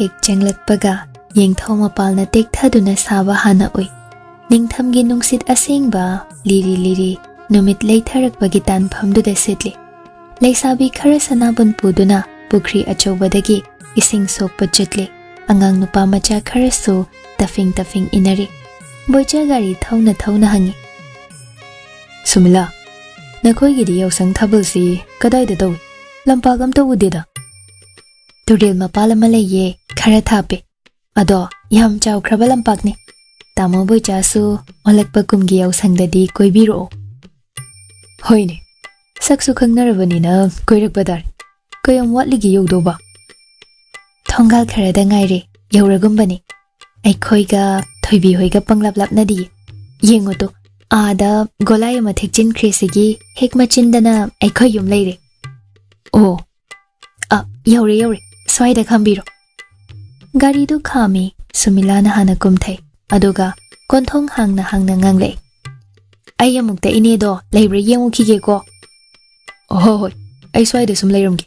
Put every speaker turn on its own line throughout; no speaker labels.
hek changlakpaga yengthau mapalna tekthaduna saba hana oi ningthamgi nungsit asengba liri liri numit leitharakpagi tanphamduda setli leisabi khara sanabun puduna pukri achobadagi ising sokpa chatli angang nupa macha kharasu tafing inari boicha gari thauna hangi Sumila nakhoi gidi yausang thabul si kadai da dawi lampagam to udeda Tudil mapala malaye khara thape ado yam chaw khraba lampakni tamo boicha su olakpa kumgi yausang dadi koibiro Hoine saksu khangnarabani na koirak badar koyam watligi yogdoba Thongal kharada ngaire yauragumbani aikhoiga thoibi hoiga panglap lapnadi yengo to ada golai ma thekchin khresigi hekmachindana aikhoi yum leire Oh yaure swaida khambiro gari du khami Sumila na hana kumthai aduga konthong hangna ngangle ai amukta ine do leibre yengu khige ko hoi ai swaida sum leiramgi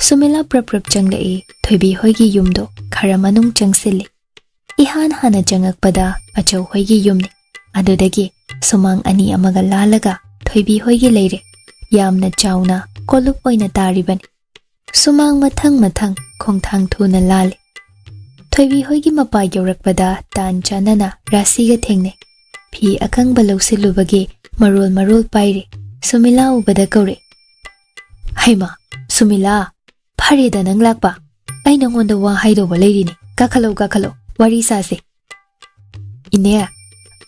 Sumila prap changlei thoibi hoigi yumdo khara manung changsili ihan hana changakpada achau hoigi yumni adudagi sumang ani amaga lalaga thoibi hoigi leire yamna chauna kolup oina taribani sumang mathang khongthang thuna lali thoibi hoigi mapa yaurakpada tan chanana rasiga thengne phi akang balausilubagi marol paire Sumila ubada kaure haima Sumila Parida nang lakpa ai nangonda wa haidoba leirini kakhalo wari sase ine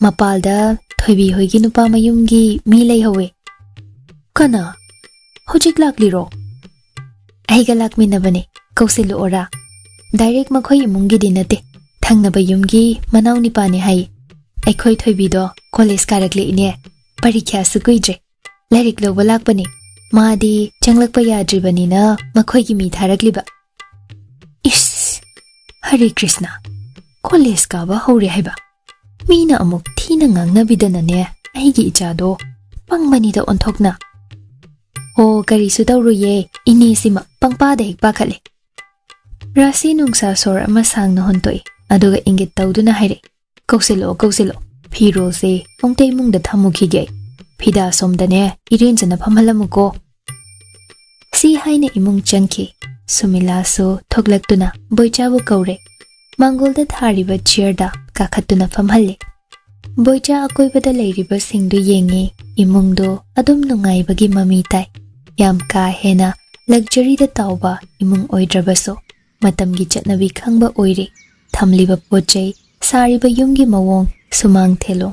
mapalda thoibi hoigi nupa mayumgi mi leihawe kana hojik lakliro aiga lakminabane kausilu ora direct makhoi imungi dinate thangnaba yumgi manaw nipani hai aikhoi thoibi do college karakle ine parikya sukuidre lairik loba lakpani Madi changlakpa yadribani na makhoi gi mi tharakliba Is Hare Krishna College ka ba hore haiba Mina amuk thina ngangna bidana ne aigi ichado pangmani da onthokna Ho kari su tawruye ini sima pangpa da hek pakhale Rasi nungsa sor ama sangna hontoi aduga ingit tawduna haire kausilo phiro se ongtei mungda thamukhige Phida somdane irenjana phamhalamuko Si haina imung changki Sumila so thoglaktuna boichabu kaure mangolda thariba chairda kakhatuna phamhalle boicha akoibada leiriba singdu yengi imungdo adum nungaibagi mami tai yam ka hena luxury da tauba imung oidrabaso matamgi chatnabi khangba oire thamliba pochai sariba yumgi mawong sumang thelo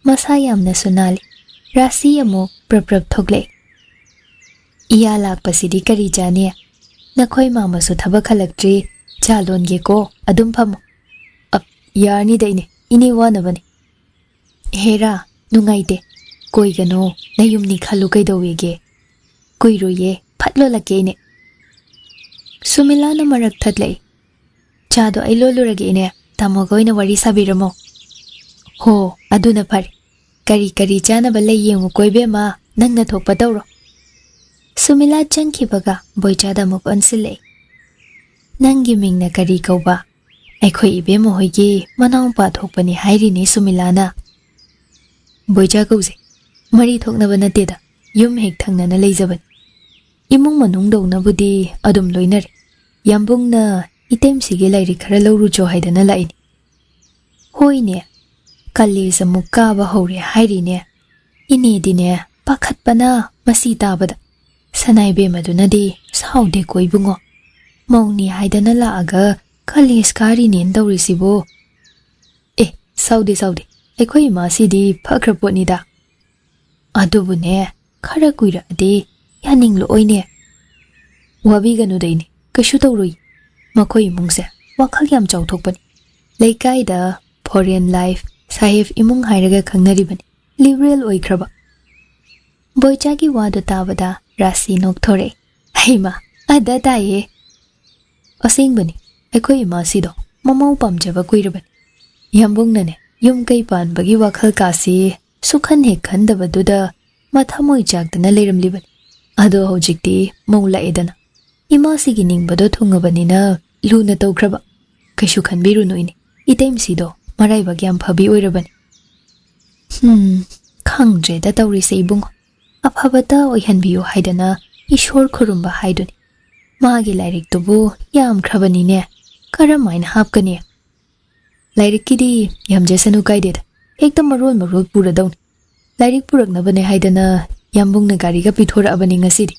masa yamna sunali Rasi amo prap thogle Iya lakpasidi kari jane nakhoi mama su thaba khalaktri chalon ge ko adum phamo yarni daine ini wanabani hera nungaide koigano nayumni khalu kaidowege koiroye phatlo lake ne Sumila na marak thatlei chado ailolurage ne tamogoina wari sabiramo ho aduna phari Kari chana balai yengu koibe ma nangna thokpa tawro Sumila changkhibaga boichada muk ansile Nangi mingna kari kauba aikhoi ibe mo hoigi manaw pa thokpani hairini Sumila na boicha kauze mari thokna bana teda yum hek thangna na leijaban imung manung dawna budi adum loinare yambungna item sige lairi khara lawru jo haidana laini hoine Kalisa mukaba hore hairine ine dine pakhatpana masi tabada sanaibe maduna di saude koibungo mauni haidana laaga kalis kari nen dawrisibo saude aikhoi masi di phakraponi da adubune khara kuira ade yaninglo oine wabi ganu deine kashu tawroi makhoi mungse wakhal yam chawthokpani leikai da foreign life Sahib imung hairaga khangnaribani liberal oikraba boichagi wadu tabada rasi nokthore haima ada taye asingbani aikhoi imasi do mamau pamjaba kuirabani yambungnane yum kai panbagi wakhal kasi sukhan he khandabaduda mathamoi chakdana leiramlibani ado hojikti maula edana imasi gi ningbado thungabani na luna tawkraba kaishu khanbiruno ini itaimsido maraiba gyam phabi oirabani khangdre da tawri se ibung afhabata oihanbiyo haidana ishor khurumba haiduni magi lairik tubu yam khrabani ne karamaina hapkani lairik kidi yam jesanu kaided ekta marol pura daun lairik puraknabane haidana yambungna gariga pithora abani ngasidi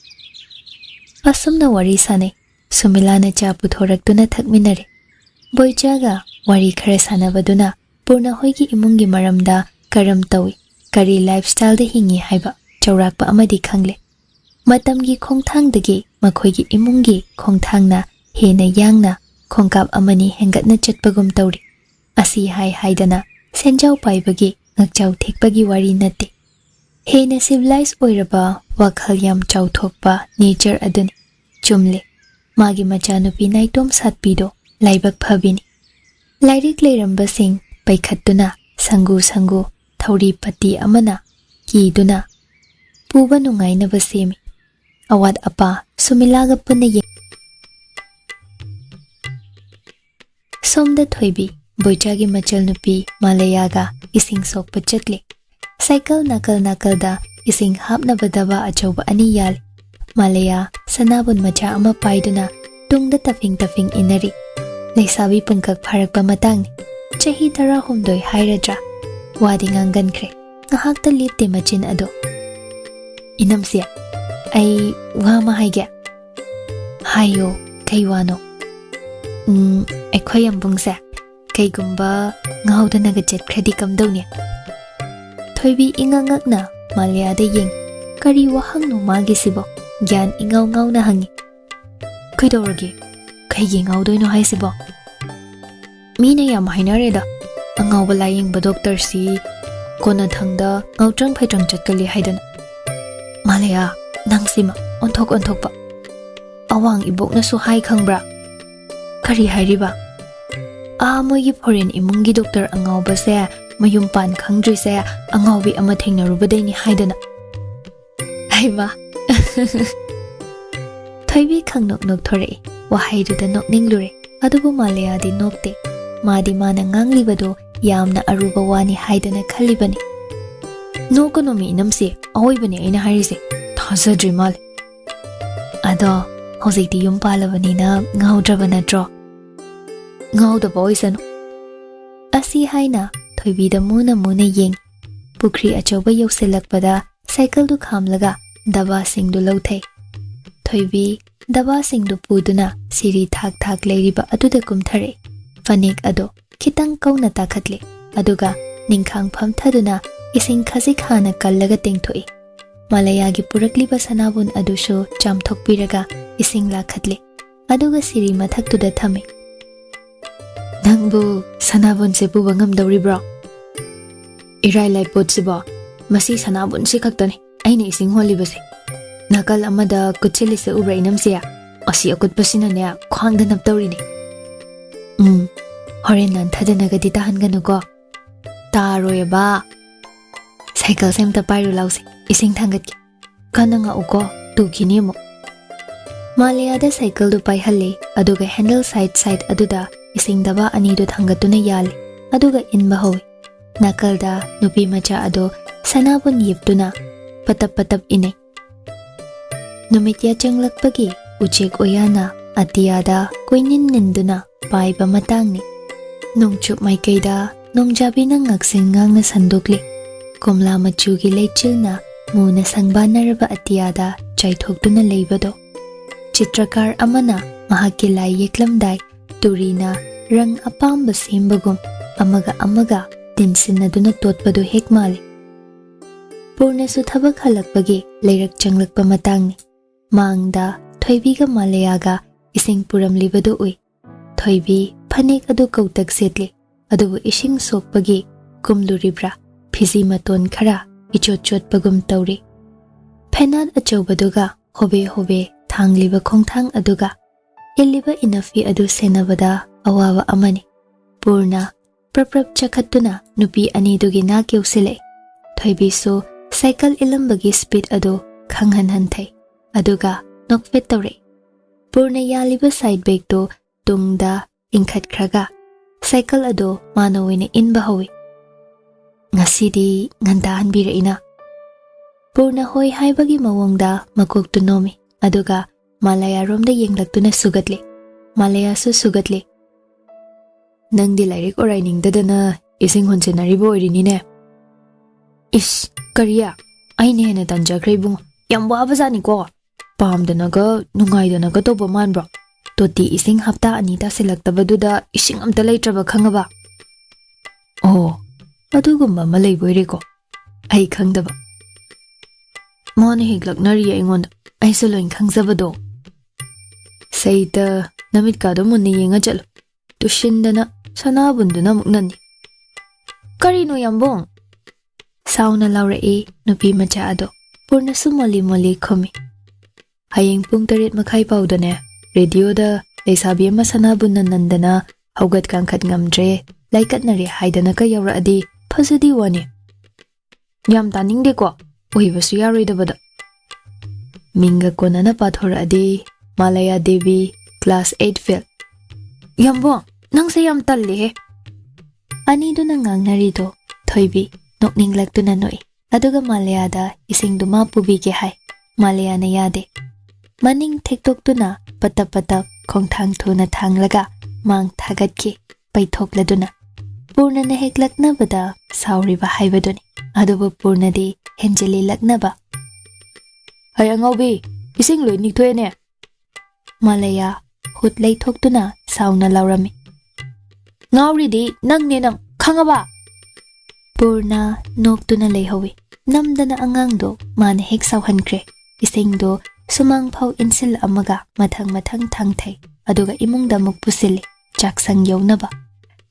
asumna wari sanai sumilana cha puthoraktuna thakminare boichaga wari khare sanabaduna purna hoigi imungi maramda karam tawi kari lifestyle de hingi haiba chaurakpa amadi khangle matamgi khongthangdagi makhoigi imungi khongthangna hena yangna khongkap amani hengatna chatpagum tawri asi haidana senjau paibagi ngakchau thekpagi wari natte hena civilized oiraba WakhaL yam chauthokpa nature aduni chumle magi machanupi naitom satpido laibak phabini lairik leiramba sing paikhattuna sangu thauri pati amana kiduna puba nungaina basemi awad apa sumilaga punna ye somda thoibi boichagi machal nupi malayaga ising sokpa chatle cycle nakal da ising hapna badaba achauba ani yal malaya sanabun macha ama paiduna tungda tafing inari leisabi pangkak pharakpa matangni chahi tara humdoi hairadra wadi ngangankre ngahakta lipte machin ado inamsia ai wama haige hayo kaiwano aikhoi ambungse kaigumba ngauda naga jet khredi kamdawni thoibi ingangakna malaya de yeng kari wahangno magi sibo gyan ingau na hangi kaidorgi kaigi ngaudoino haisibo mina yam hainareda angau balaying ba doctor si kona thangda ngautrang phaitrang chatkali haidana malaya nangsima onthokpa awang ibokna su hai khangbra kari hairiba moigi foreign imungi doctor angau ba se mayum pan khangdri se angau bi ama thengnarubadeini haidana aiba thoibi khangnok thore wahairuda nokninglure adubu malaya di nokte madi mana nganglibado yamna aruba wani haidana khalibani nokonomi namse aoibani aina harise thazadri mal ado hojikti yum palabani na ngaudraba natro ngauda boysanu asi haina thoibi da muna yeng pukri achoba yauselakpada cycle du khamlaga daba singdu lauthai thoibi daba singdu puduna siri thak leiriba aduda kumthare fanik ado kitang kauna takhatle aduga ningkhang phamthaduna ising khajik hana kallaga tengthoi malaya gi purakliba sanabun adusho chamthokpiraga ising lakhatle aduga siri mathaktuda thame nangbu sanabun se bu bangam dawribro irai lai pot sibo masi sanabun si khaktani aina ising holibase nakal amada kuchili se ubrainam sia asi akut pasina ne khwangda nap tawrini horen nan thadanaga di tahangan ko taroyaba cycle semta pairu lause ising thangat ki kananga uko tukini mo malaya da cycle du pai halle aduga handle side aduda ising daba ani du thangatuna yale aduga inba hoy nakalda nupi macha ado sanabun yiptuna patap ine numitya changlakpagi uchek oyana atiyada koinin ninduna paiba matangni nongchup maikaida nongjabina ngaksingang na sandukli komla machugi leichilna muna sangbanaraba atiyada chaithokduna leibado chitrakar amana mahakki lai yeklamdai turina rang apamba sembagum amaga tinsinaduna totpadu hekmali purna su thabak halakpagi leirak changlakpa matangni mangda thoibiga malayaga ising puramlibadu ui thoibi phanek adu kautak setli adubu ising sokpagi kumluribra phisi maton khara ichot pagum tawri phenat achaubaduga hobe thangliba khongthang aduga illiba inafi adu senabada awawa amani purna prap chakhatuna nupi ani dugi na keusile thoibi su cycle ilambagi speed adu khanghan hanthai aduga nokfet tawre purna yaliba side bag to tungda ingkhatkhraga cycle ado mana oina inba hawi ngasidi nganda hanbiraina Purna hoi haibagi mawongda makok tunomi aduga Malaya romda yenglaktuna sugatli Malaya su sugatli Nangdi lairik oraining dadana ising honsenaribo oirinine Ish kariya aine hena tanjakhrei bung yam wabazani ko pamdanaga nungaidanaga toba manbro toti ising hafta anita selaktabaduda ising amta leitraba khangaba Oh adugumba malai boireko ai khangdaba Mone higlaknari aingonda aisu loin khangzabado Saita namit kado munni yenga chalo tushindana sanabunduna muknani Karino yambong Sauna laura e nupi macha ado Purna sumali mali khomi Hayeng pung 8 makhai paudane radio da leisabi ama sanabunna nandana haugat kangkhat ngamdre laikatnari haidana ka yaura adi phasudi wani Yam taningde ko oibasu yaroidabada Minga konana pathora adi Malaya Devi class 8 fail Yambo nang se yam talli he Ani do nangang narito thoibi nokninglak tu nanoi aduga Malaya da ising duma pubi ke hai Malaya na yade Maning TikTok tu na patap khongthang thuna thanglaga mang thagat ki paithokladuna Purna na heklakna bada sauri ba haibaduni aduba Purna di henjeli lakna ba Hay angaubi ising loi nikthone Malaya hut leithokduna sauna laurami Ngauri di nangne nang khangaba Purna noktuna leihawi namdana angangdo man hek sauhankre isingdo sumang phau insil amaga mathang thangthai aduga imungda muk pusili chaksang yawnaba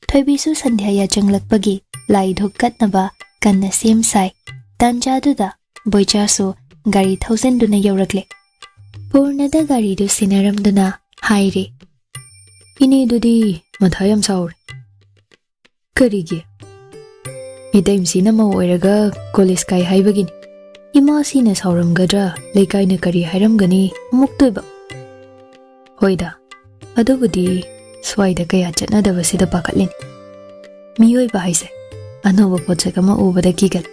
thoibisu sandhya changlakpagi lai dhukkatnaba kanna sem sai tanjaduda boichasu gari 1000 duna yaurakle Purna da gari du sinaramduna haire Ini dudi mathayam saur Karige Idaim sina ma oiraga college kai haibagini Ima sina sauramgadra leikai na kari hairamgani muktoiba Hoida adubudi swaida kaya chatnadaba sida pakatlin Miyoi ba haise anoba potsa kama ubada kigal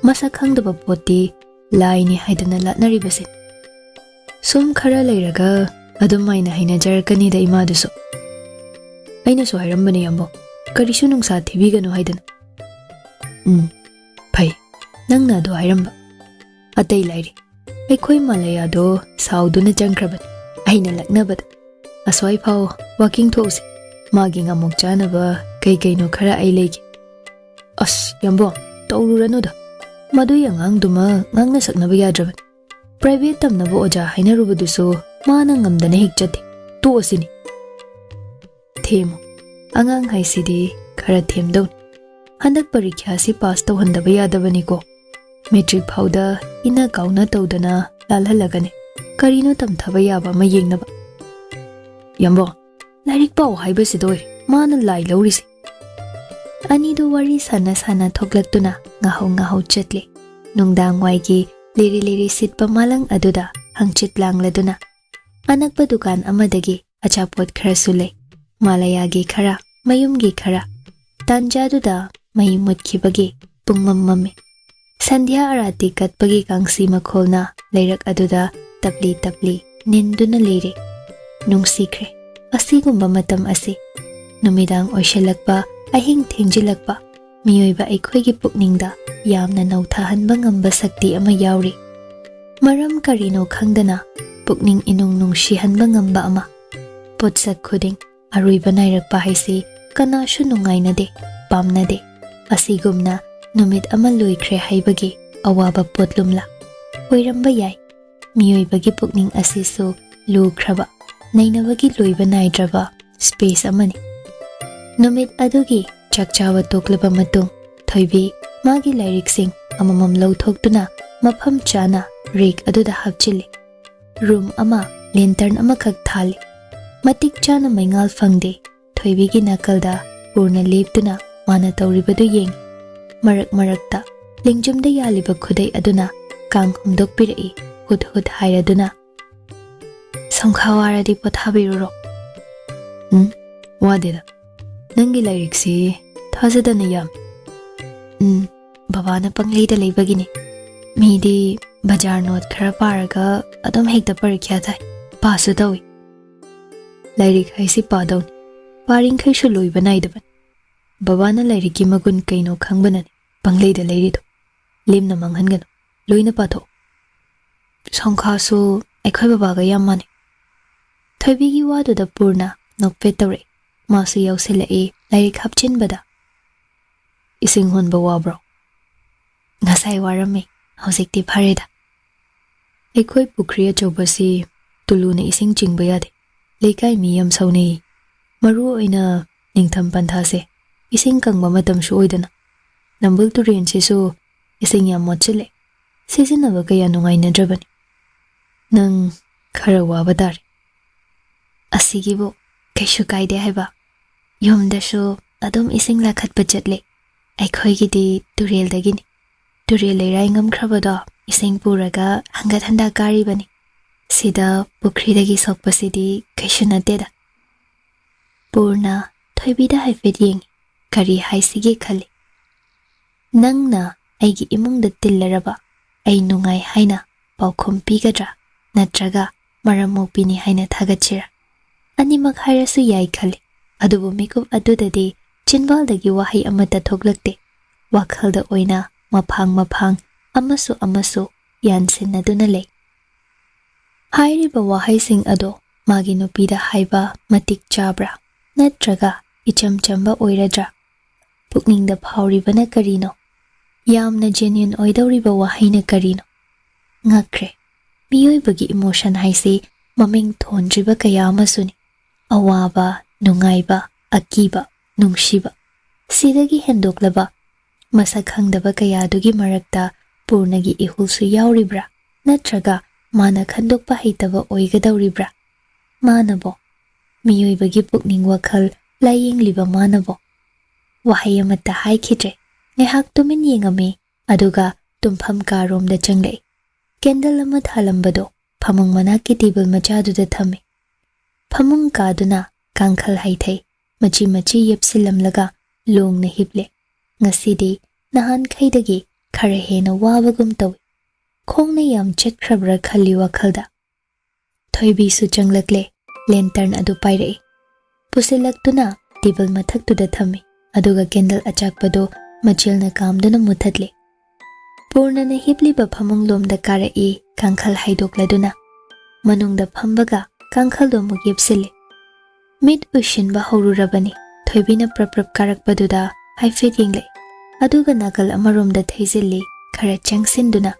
Masak hangdaba poti laini haidana latnaribasin Sum khara leiraga adumaina haina jarakani da imadusu Aina so hairambani yambo karishu nungsa thibiganu haidana Phai nangna do hairamba Atai lairi Aikhoi Malaya do sauduna jangkraban Aina laknabad Aswai phau walking those Magi ngamok chanaba kai no khara ai legi As yambo taururanu da Madu yangang duma ngangna saknaba yadraban Private tamnaba oja hainarubadusu mana ngamdana hikchati tu asini Themo angang haisidi khara themdon handak parikya si pass tawhandaba yadabani ko Metric phauda ina kauna tawdana lalhalagane karino tamthaba yaba ma yengnaba Yambo lairik pau haibasidoi mana lai laurisi Ani do wari sana thoklaktuna ngahau chatli nungdang waigi liri sitpa malang aduda hangchit langladuna Anakpa dukan amadagi achapot khara sulai Malayagi khara mayumgi khara Tanjaduda mai mutkibagi pungmammame Sandhya arati katpagi kangsi makholna leirak aduda tapli ninduna leire nungsikre asigumba matam asi numidang oishalakpa ahing thengjilakpa miyoiba aikhoigi pukningda yamna nauthahanba ngamba sakti ama yauri maram karino khangdana pukning inung nungsihanba ngamba ama potsak khuding aruiba nairakpa haisi kanashu nungainade pamnade asigumna numit ama loikre haibagi awaba potlumla oiramba yai miyoibagi pukning asisu lukraba nainabagi loiba naidraba space amani numit adugi chakchawa toklaba matung thoibi magi lyricsing amamam lauthokduna mafam chana rig aduda hapchili room ama lantern ama khak thali matik chana maingal fangde thoibigi nakalda purna leptuna mana tawribadu yeng marakta lingjumda yaliba khudai aduna kang humdok pirai hut hairaduna samkhawaradi pothabiruro Wadida. Nangi lyricsi thazadana yam. Babana panglida leibagini. Midi bajar note khara paraga adom hekta parikya thai. Pasu dawi. Lyric haisi padaw. Paring khaishu loiba naidaban. Babana lyricki magun kaino khangbanani. Panglida leirido. Limna manghangano. Loina patho. Songkhasu aikhoi babaga yammani. Thoibigi waduda purna nokpe tawre. Masu yausilai lyric hapchinbada. Ising honba wabro. Ngasai warame. Hausikti phareda. Aikhoi pukri achobasi tuluna ising chingba yade. Leikai miyam sauni. Maru oina ningtham panthase. Ising kangba matam shu oidana. Nambul turin sisu ising yam mochile. Sisinaba kaya nungai nadrabani. Nang khara wabadari. Asigibo kaishu kaide haiba. Yomdashu adom ising lakhat bajatle. Aikhoi gidi turel dagini. Turel leirai ngamkhrabada ising puraga hangat handa kari bani. Sida pukri dagi sokpasidi kaishu nateda. Purna thoibida haifet yengi. Kari haisigi khali. Nangna aigi imungda tillaraba. Ay nungai haina paukhom pigadra. Natraga maramok pini haina thagachira. Animak hairasu yai khali. Adubu mikup adudadi chinbaldagi wahai amata thoglakte. WakhaLda oina maphang amasu yansin naduna lay. Hairiba wahai sing ado magi nupida haiba matik chabra. Natraga ichamchamba oiradra. Pukningda phauribana karino. Yamna genuine oidawriba wahaina karino. Ngakre. Miyoibagi emotion haisi maming thondriba kaya amasuni. Awaba, nungaiba, akiba, nungshiba. Sidagi hendoklaba. Masakhangdaba kaya adugi marakta purnagi ihulsu yauribra. Natraga mana khandokpa haitaba oigadawribra. Manabo. Miyoibagi pukning WakhaL layingliba manabo. Wahai amata haikhitre. Ngahak tumin yengame aduga tumpham karomda changlei. Candle ama thalambado phamung manaki table machaduda thame. Phamung kaduna kangkhal haithai machi yepsilamlaga longna hiple. Ngasidi nahan khaidagi khara hena wabagum tawi. Khongna yam chetkrabra khali WakhaLda. Thoibi su changlakle lantern adu pairei. Pusilaktuna table mathaktuda thame. Aduga candle achakpado Machilna kamduna muthatle. Purnana hipliba phamung lomda karai kangkhal haidokladuna. Manungda phambaga kangkhal do mugipsile. Mid ushinba horurabani. Thoibina praprap karakpaduda haifet yengle. Aduga nakal amaromda thaizilli khara changsinduna.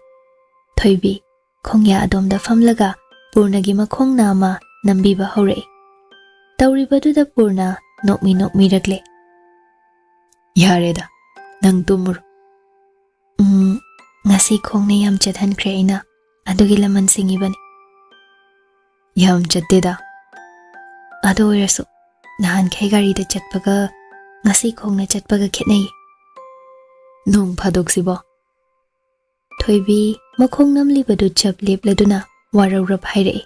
Thoibi khongya adomda phamlaga purnagi makhong nama nambiba hore. Tauribaduda purna nokmi ragle. Yareda. Nang tumur. Ngasi khongna yam chathankre ina adugi laman singibani. Yam chatteda. Ado oirasu nahan khai garida chatpaga ngasi khongna chatpaga khetnai. Nong phadoksibo. Thoibi makhong namlibadu chap lepladuna waraurup hairei.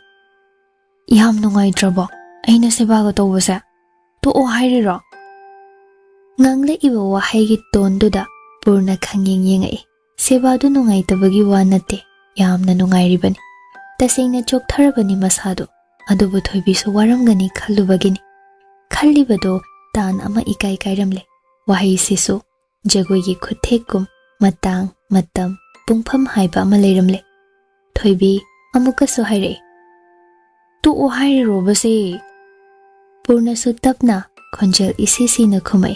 Yam nungaidrabo aina sebaga tawbasa to o hairiro. Ngangle iba wahaigi tonduda purna khangyeng yengai. Sebadu nungaitabagi wanate yamna nungairibani. Tasengna choktharabani masado. Adubu thoibisu waramgani khallubagini. Khallibado tan ama ikai kairamle. Wahai sisu jagoigi khuthekum matang matam pungpham haiba ama leiramle. Thoibi amukasu hairei. Tu o hairiro base. Purna su tapna khonjel isisi na khumai.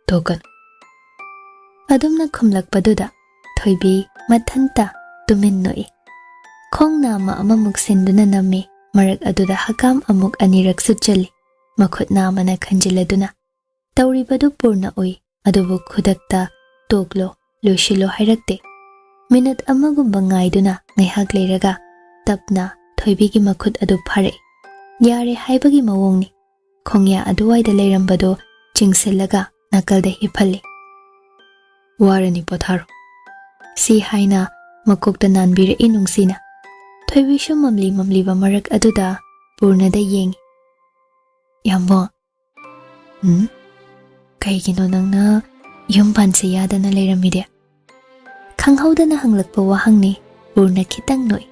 Tokan. Adumna khumlakpaduda thoibi mathanta tuminnoi. Khongna ama muksinduna nami marak aduda hakam amuk anirak sutchali. Makhutna amana khanjiladuna. Tauribadu purna oi adubu khudakta toklo loshilo hairakte. Minute amagumba ngaiduna ngaihak leiraga tapna thoibigi makhut adu phare. Yare haibagi mawongni. Khongya aduwaida leirambado chingsillaga nakalda hiphalli. Warani potharo. Si haina makokta nanbira inungsina. Thoibishu mamli ba marak aduda purnada yengi. Yambo. Kaigino nangna yum panse yadana leiramide. Khanghaudana hanglakpa wahangni PURNA khitang noi.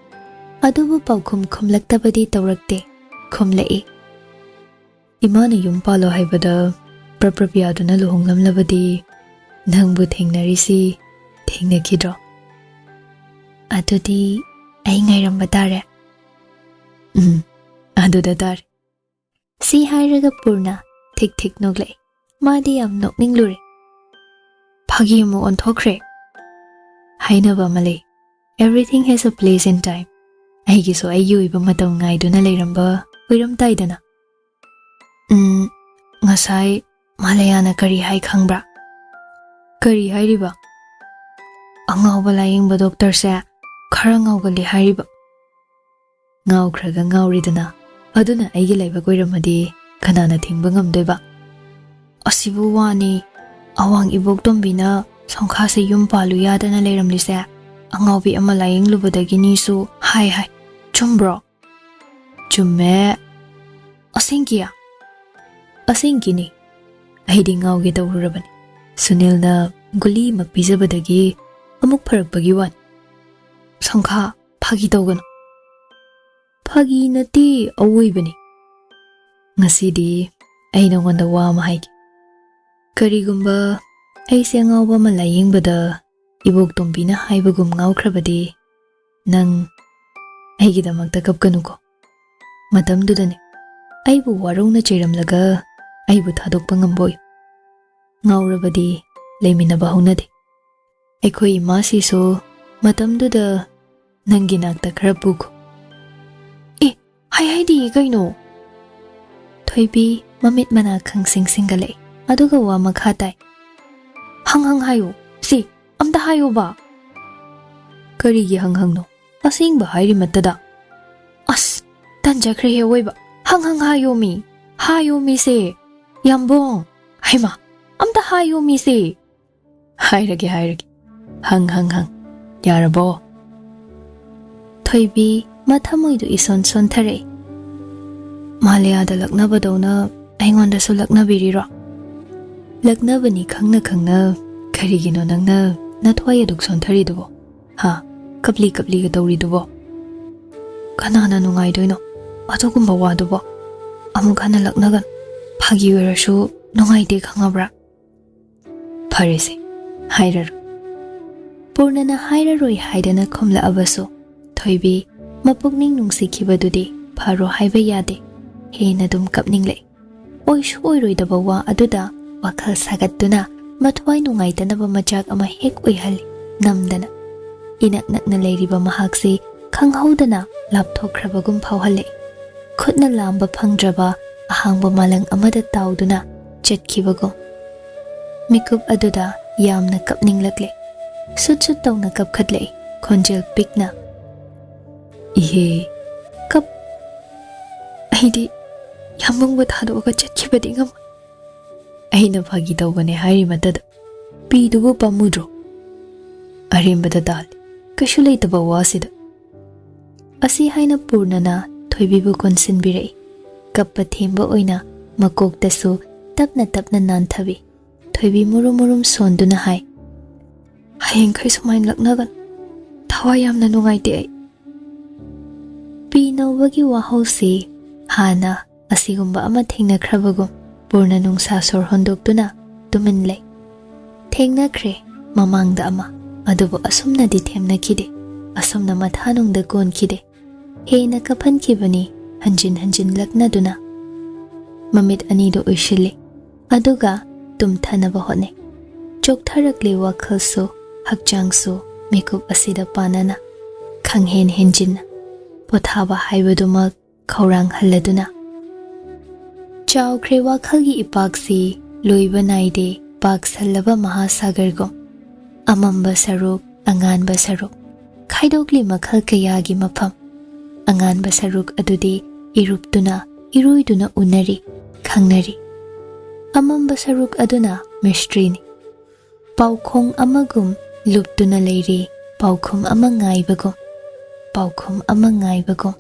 Adubu paukhum khumlaktabadi tawrakte khumlai. Imana yum palo haibada praprapyaduna luhonglamlabadi nangbu thengnarisi thengnakidro. Adudi ai ngairamba tare. Aduda tare. Si hairaga PURNA thik thik noglai. Madi yam nokninglure. Phagi mu onthokre. Hainaba malay. Everything has a place and time. Aigi so ayu iba matam ngaiduna leiramba uiram taidana. Ngasai Malayana kari hai khangbra. Kari hai riba. Angawba layingba doctor sa khara ngawgali hai riba. Ngawkhraga ngawridana. Aduna aigi laiba koiramadi kanana thingba ngamdoiba. Asibu wani awang ibok tombina songkhase yum palu yadana leiramlise angawbi ama laying lubadagi nisu hai chumbro. Chumme asingkiya. Asingkini. Aidi ngawge tawrurabani. Sunilna guli makpijabadagi amuk pharakpagi wan. Songkha phagi tawgano. Phagi nati awoibani. Ngasidi ai nongonda wa ama haigi. Karigumba aise ngawba ma layingbada ibok tombina haibagum ngawkhrabadi nang aigidamakta kapkanuko. Matamdudane aibu warongna cheiramlaga aibu thadokpa ngamboy. Ngawrabadi leiminaba haunade. Aikhoi imasisu matamduda nanginakta khara puko. Haidi kaino. Thoibi mamit mana khangsing singalai. Aduga wa makhatai. Hang hayo. Si, amda hayo ba? Karigi hang no. Asing ba hairi matada. As, tanjakre he weba. Hang hayo mi. Hayo mi se. Yambong. Haima, amda hayo mi se. Hairagi. Hang. Yarabo. Thoibi mathamoidu ison thare. Malayada laknabadona aingonda su laknabiriro. Laknabani khangna karigino nangna nathwaya duk sontharidubo. Ha, kapli ga tawridubo. Kanana nungaidoino adugumba wadubo. Amukana laknagan phagi oirasu nungaide khangabra. Pharese hairaru. PURNAna hairaroi haidana khumla abasu thoibi mapukning nungsikhibadudi pharo haiba yade. Hena dum kapninglai. Oishu oiroidaba wa aduda WakhaL sagattuna mathwai nungaitanaba machak ama hek oihali namdana. Inaknakna leiriba mahakse khanghaudana lapthokhrabagum phawhale. Khutna lamba phangdraba ahangba malang amada tauduna chetkibagum. Mikup aduda yamna kapninglakle. Sut tawna kapkhatlai khonjel pikna. Ihe kap aidi yamungba thadooga chetkibadi ngam. Aina phagi tawbane hairi matada pidubu pamudro. Arimbada dal kashu leitaba wasida. Asi haina PURNAna thoibibu konsinbirai. Kappa themba oina makoktasu tapna nanthabi. Thoibi murum sonduna hai. Hayeng khai sumain laknagan. Thawa yamna nungaite ai. Pinawagi wahausi hana asigumba ama thengnakrabagum PURNA nungsa sor hondoktuna tuminlai. Thengnakhre mamangda ama adubu asumnadi themnakhide. Asumna mathanungda konkhide. Hena kaphankhibani hanjin laknaduna. Mamit anido uishile. Aduga tumthanaba hone. Choktharakle wakhalsu hakchangsu mikup asida panana. Khanghen henjinna. Pothaba haibadumak khaurang halladuna. Chawkhre WakhaLgi ipaksi loiba naide paksallaba mahasagargum. Amamba saruk, anganba saruk. Khaidokli makhal kayagi mafam. Anganba saruk adudi iruptuna, iruiduna unari, khangnari. Amamba saruk aduna mistrini. Paukhong amagum luptuna leiri, paukhum ama ngaibagum. Paukhum ama ngaibagum.